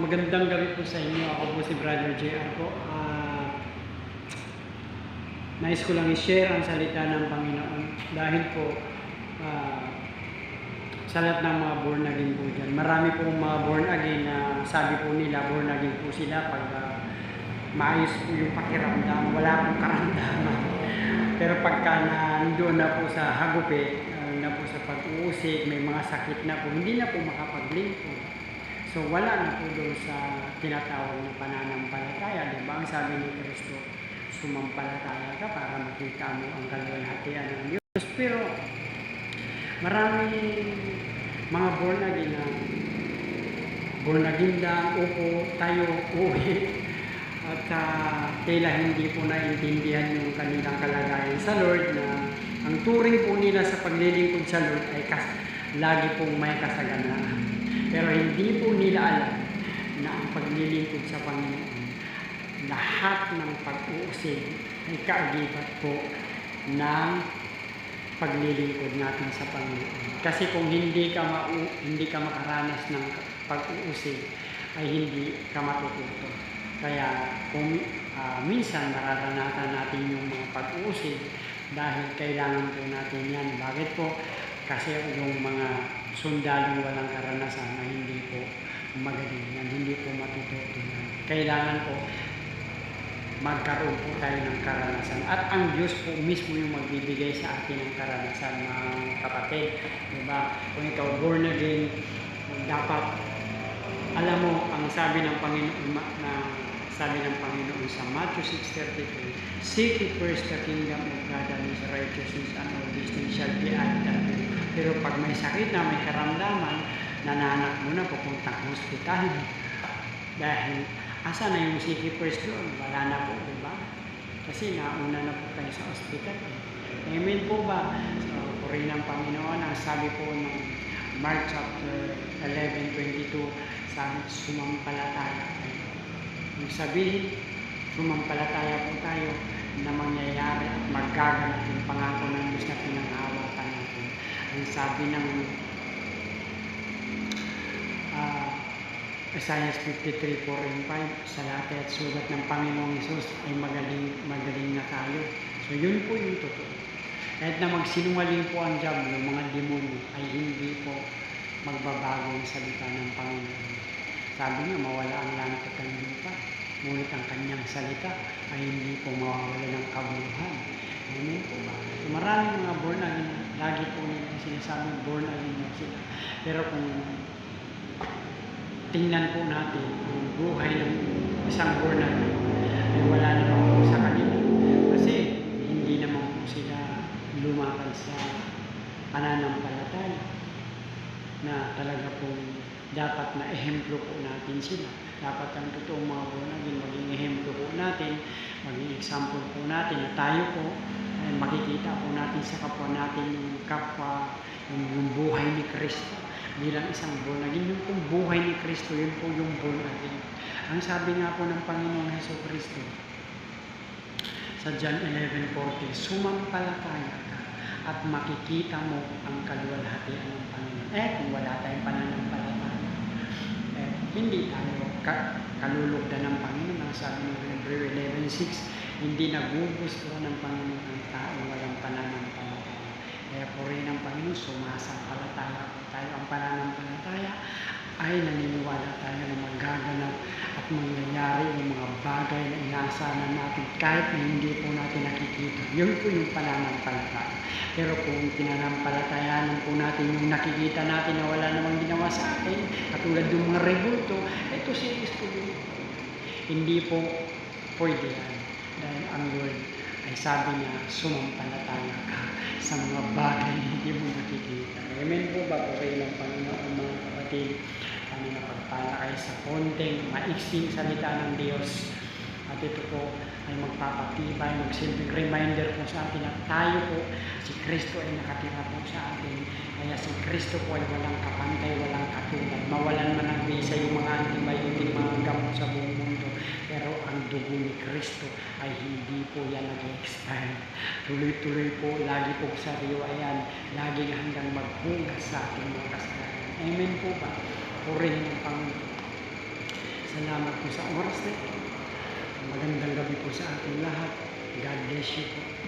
Magandang gabi po sa inyo. Ako po si Brother JR po. Nais ko lang i-share ang salita ng Panginoon dahil po sa lahat ng mga born again po dyan. Marami pong mga born again na sabi po nila born again po sila pag maayos po yung pakiramdam, wala pong karamdaman. Pero pagka nandoon na po sa hagupe, na po sa pag-uusig, may mga sakit na po, hindi na po makapag-lingkod. So wala na po doon sa tinatawag na pananampalataya. Diba? Ang sabi ni Kristo, sumampalataya ka para makita mo ang kaluwalhatian ng Diyos. Pero marami mga born again lang, upo, tayo, uwi. At tila hindi po naintindihan yung kanilang kalagayan sa Lord na ang turing po nila sa paglilingkod sa Lord ay lagi pong may kasaganaan. Pero hindi po nila alam na ang paglilingkod sa Panginoon, lahat ng pag-uusig ay kaagibat po ng paglilingkod natin sa Panginoon. Kasi kung hindi ka makaranas ng pag-uusig, ay hindi ka matututo. Kaya kung minsan nararanasan natin yung mga pag-uusig dahil kailangan po natin yan. Bakit po? Kasi yung mga sundalong walang karanasan na hindi po magaling yan, hindi po matututo yan. Kailangan po magkaroon po tayo ng karanasan. At ang Diyos po mismo yung magbibigay sa atin ng karanasan, mga kapatid. Diba? Kung ikaw born again, dapat alam mo ang sabi ng Panginoon sa Matthew 6:33, seek ye first the kingdom of God and His righteousness, and all these things shall be added unto you. Pero pag may sakit na, may karamdaman, nananak mo na pupuntang hospital. Dahil asa na yung seek ye first doon? Wala na po, diba? Kasi nauna na po tayo sa hospital. Amen po ba? So, purihin ng Panginoon, ang sabi po ng Mark chapter 11:22, sabi, sumampalataya. Yung sabihin, sumampalataya po tayo na mangyayari at magaganap yung pangako ng Diyos na pinanghawakan natin. Ang sabi ng Isaiah 53:4-5, sa lahat at sugat ng Panginoong Hesus ay magaling na tayo. So yun po yung totoo. Kahit na magsinungaling po ang diablo, mga demonyo, ay hindi po magbabago ang salita ng Panginoon. Sabi niya, mawala ang langit at ang lupa, ngunit ang kanyang salita ay hindi po mawawala ng kabuluhan. Amen po ba? So maraming mga born again, lagi po nila sinasabing born again na sila. Pero kung tingnan po natin ang buhay ng isang born again, ay wala naman po sa kanila. Kasi hindi naman po sila lumakad sa pananampalataya na talaga po dapat na ehemplo po natin sila. Dapat ang totoong mga born again, maging ehemplo po natin, maging example po natin na tayo po ay makikita po natin sa kapwa natin yung kapwa, yung buhay ni Kristo bilang isang born again. Yung pong buhay ni Kristo, yun po yung born again. Ang sabi nga po ng Panginoong Jesucristo sa John 11:40, sumampalataya ka at makikita mo ang kaluwalhatian ng Panginoon. Kung wala tayong pananampalataya, hindi tayo kalulugdan ng Panginoon. Ang sabi ng Hebrew 11:6, hindi nagugustuhan ng Panginoon ang tao walang pananampalataya. Kaya purihin ng Panginoon, sumasampalataya po tayo. Ang pananampalataya ay naniniwala tayo na magaganap at mangyayari yung mga bagay na inaasahan natin kahit na hindi po natin nakikita. Yun po yung pananampalataya. Pero kung pinanampalatayaan po natin yung nakikita natin na wala namang ginawa sa atin, katulad yung mga rebulto, ito si Kristo yun. Hindi po pwede yan. Dahil ang Lord ay sabi niya, sumampalataya ka sa mga bagay na hindi mo nakikita. Amen po ba? Okay lang Panginoon mga kapatid. Kami napagpala kayo sa konting maiksing salita ng Diyos. At ito po ay magpapatibay, magsilbing reminder po sa atin at tayo po, si Kristo ay nakatira po sa atin. Kaya si Kristo po ay walang kapantay, walang katulad. Mawalan man ang visa yung mga antibiotic, mga gamot sa buong mundo. Pero ang dugo ni Kristo ay hindi po yan nag-expire. Tuloy-tuloy po, lagi po sa riwa yan, laging hanggang maghugas sa ating mga kasalanan. Amen po ba? Purihin ang Panginoon. Salamat po sa oras na ito. Magandang gabi po sa ating lahat. God bless you po.